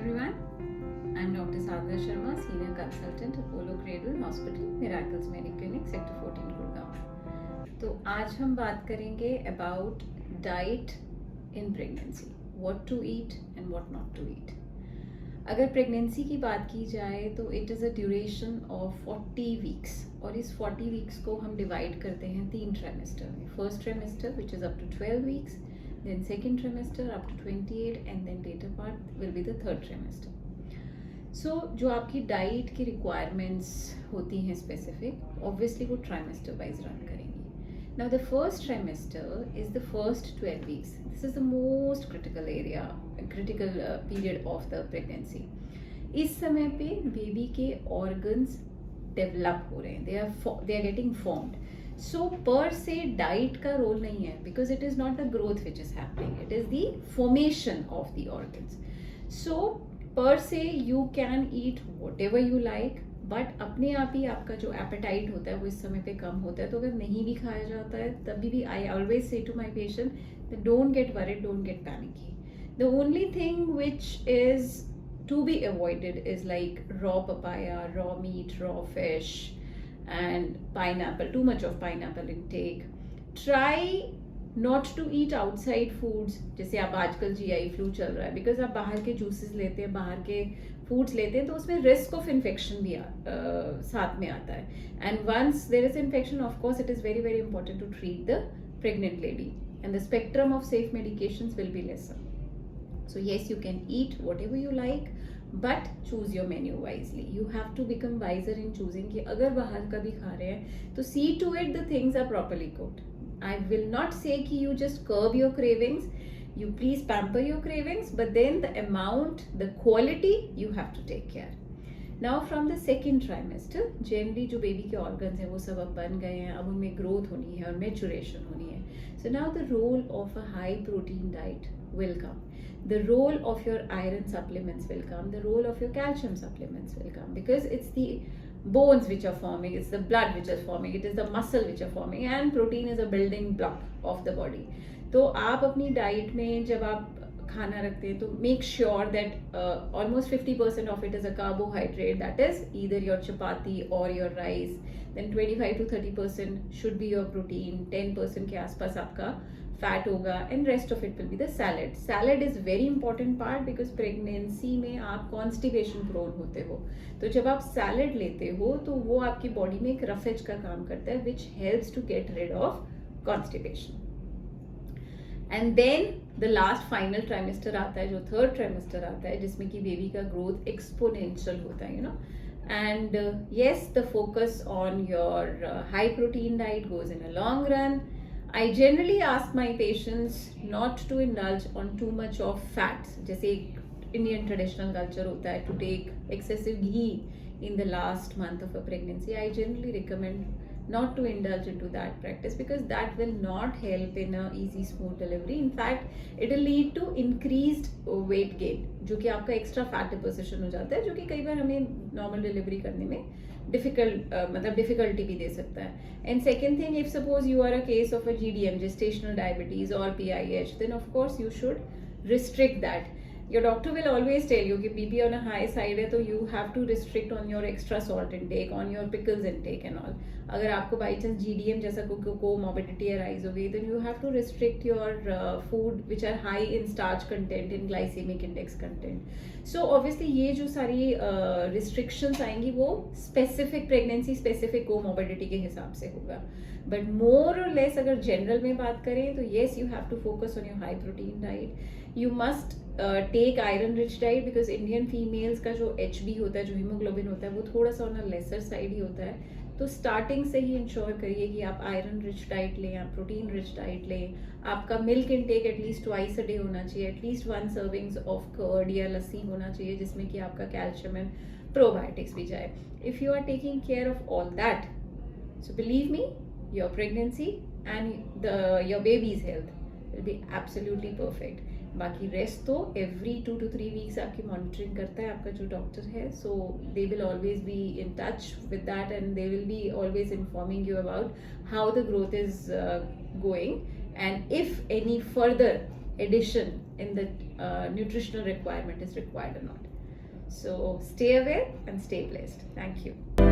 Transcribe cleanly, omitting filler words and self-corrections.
everyone. I'm Dr. Sadhna Sharma, Senior Consultant, Apollo Cradle Hospital, Miracles Clinic, Sector 14, Gurgaon. तो आज हम बात करेंगे about diet in pregnancy, what to eat and what not to eat. अगर pregnancy की बात की जाए तो it is a duration of 40 weeks और इस 40 वीक्स को हम डिवाइड करते हैं 3 ट्राइमेस्टर में. First trimester which is up to 12 weeks, then second trimester up to 28 and then later part will be the third trimester. So जो आपकी diet की रिक्वायरमेंट्स होती हैं स्पेसिफिक, ऑब्वियसली वो ट्राइमेस्टर वाइज रन करेंगी. Now the first trimester is the first 12 weeks. This is the most critical period of the pregnancy. इस समय पे बेबी के ऑर्गन्स डेवलप हो रहे हैं, they are getting formed. So per se diet का role नहीं है, because it is not the growth which is happening, it is the formation of the organs. So per se you can eat whatever you like, but अपने आप ही आपका जो appetite होता है वो इस समय पे कम होता है. तो अगर नहीं भी खाया जाता है तभी भी I always say to my patient that don't get worried, don't get panicky. The only thing which is to be avoided is like raw papaya, raw meat, raw fish and pineapple, too much of pineapple intake. Try not to eat outside foods. जैसे आप आजकल GI flu चल रहा है, because आप बाहर के juices लेते हैं, बाहर के फूड्स लेते हैं, तो उसमें रिस्क ऑफ इन्फेक्शन भी साथ में आता है. And once there is infection, of course it is very very important to treat the pregnant lady and the spectrum of safe medications will be lesser. So yes, you can eat whatever you like, but choose your menu wisely. You have to become wiser in choosing कि अगर बाहर का भी खा रहे हैं तो see to it the things are properly cooked. I will not say कि you just curb your cravings. You please pamper your cravings, but then the amount, the quality, you have to take care. Now from the second trimester, generally जो baby के organs हैं वो सब अब बन गए हैं, अब उनमें growth होनी है और maturation होनी है. So now the role of a high protein diet will come. The role of your iron supplements will come. The role of your calcium supplements will come, because it's the bones which are forming, it's the blood which is forming, it is the muscle which are forming, and protein is a building block of the body. तो आप अपनी diet में जब आप खाना रखते हैं तो make sure that almost 50% of it is a carbohydrate, that is either your chapati or your rice. Then 25 to 30% should be your protein, 10% के आसपास आपका फैट होगा, and rest of it will be the salad. Salad is very important part, because pregnancy में आप constipation prone होते हो. तो जब आप सैलड लेते हो तो वो आपकी बॉडी में एक रफेज का काम करता है, which helps to get rid of constipation. And then the last final trimester आता है, जो थर्ड ट्राइमेस्टर आता है, जिसमें कि बेबी का ग्रोथ एक्सपोनेंशियल होता है, you know. And yes, the focus on your high protein diet goes in a long run. I generally ask my patients not to indulge on too much of fats. जैसे Indian traditional culture होता है to take excessive ghee in the last month of a pregnancy. I generally recommend not to indulge into that practice, because that will not help in a easy smooth delivery. In fact, it will lead to increased weight gain, जो कि आपका extra fat deposition हो जाता है, जो कि कई बार हमें normal delivery करने में डिफिकल्टी भी दे सकता है. And second thing, if suppose you are a case of a GDM, gestational diabetes और PIH, then of course you should restrict that. Your doctor will always tell you कि BP on a high side है तो you have to restrict on your extra salt intake, on your pickles intake and all. अगर आपको by chance GDM जैसा comorbidity arise हो गई, then you have to restrict your food which are high in starch content, in glycemic index content. So obviously ये जो सारी restrictions आएंगी वो specific pregnancy specific comorbidity के हिसाब से होगा. But more or less अगर general में बात करें तो yes, you have to focus on your high protein diet. You must take iron rich diet, because Indian females का जो HB होता है, जो हीमोग्लोबिन होता है, वो थोड़ा सा ऑन लेसर साइड ही होता है. तो स्टार्टिंग से ही इंश्योर करिए कि आप आयरन रिच डाइट लें, आप प्रोटीन रिच डाइट लें. आपका milk intake at least twice a day होना चाहिए, एटलीस्ट 1 सर्विंग्स ऑफ कर्ड या लस्सी होना चाहिए, जिसमें कि आपका कैल्शियम एंड प्रोबायोटिक्स भी जाए. If you are taking care of all that, so believe me, your pregnancy and your baby's health will be absolutely perfect. बाकी रेस्ट तो एवरी 2 to 3 वीक्स आपकी मॉनिटरिंग करता है आपका जो डॉक्टर है. So they will always be in touch with that and they will be always informing you about how the growth is going, and if any further addition in the nutritional requirement is required or not. So stay aware and stay blessed. Thank you.